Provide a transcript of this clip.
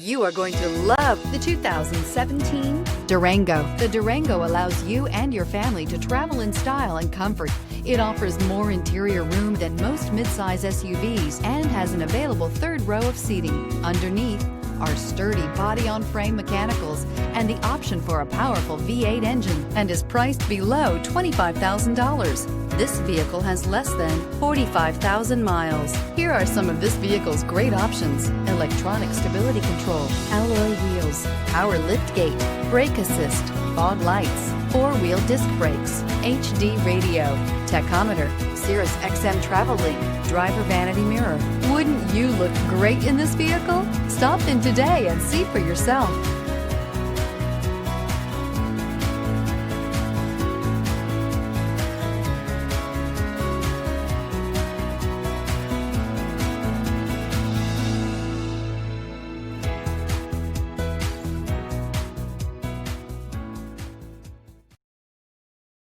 You are going to love the 2017 Durango. The Durango allows you and your family to travel in style and comfort. It offers more interior room than most midsize SUVs and has an available third row of seating. Underneath are sturdy body-on-frame mechanicals and the option for a powerful V8 engine, and is priced below $25,000. This vehicle has less than 45,000 miles. Here are some of this vehicle's great options: electronic stability control, alloy wheels, power liftgate, brake assist, fog lights, four-wheel disc brakes, HD radio, tachometer, Sirius XM travel link, driver vanity mirror. Wouldn't you look great in this vehicle? Stop in today and see for yourself.